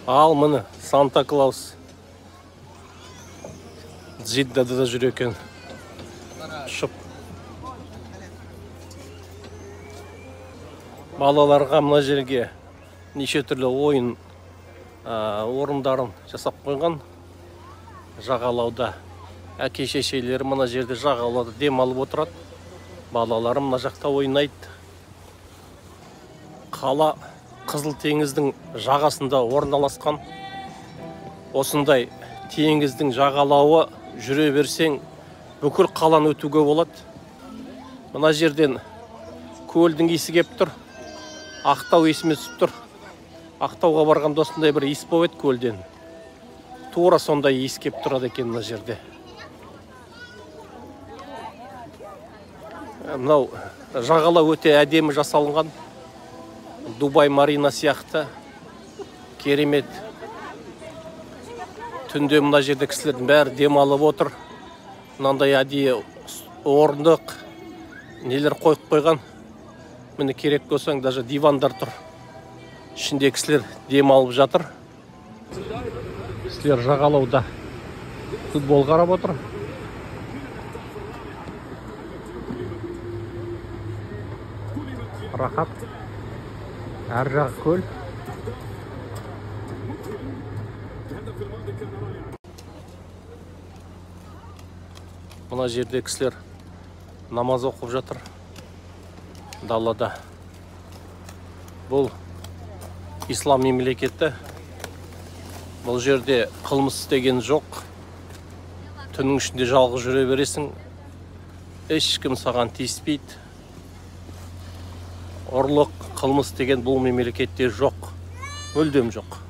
Ал міне Санта Клаус Джиддада да жүр екен. Ұшып. Балаларға мына жерге неше түрлі ойын орындарын жасап қойған. Жағалауда әке шешелері мына жерде жағалауда демалып отырады. Балалары мына жақта ойнайды. Қала Қызыл теңіздің жағасында орналасқан. Осындай теңіздің жағалауы жүре берсең, бүкіл қаланы өтуге болады. Мына жерден көлдің иісі кеп тұр. Ақтау есіме түсіп тұр. Ақтауға барғанда осындай бір иіс болып еді көлден. Тура сондай иіс кеп тұрады екен мына жерде. Мынау жағалау өте әдемі жасалынған. Дубай марина сияқты керемет. Түнде мына жерде кісілердің бәрі демалып отыр. Мынандай әдейі орындық нелер қойып қойған. Міне керек болсаң, даже дивандар тұр. Ішінде кісілер демалып жатыр. Кісілер жағалауда футбол қарап отыр. Рахат. Әр жағы көл. Мына жерде кісілер намаз оқып жатыр. Далада. Бұл ислам мемлекеті. Бұл жерде қылмыс істеген жоқ. Түннің ішінде жалғыз жүре бересің. Ешкім саған тиіспейді. Ұрлық, қылмыс деген бұл мемлекетте жоқ. Мүлдем жоқ.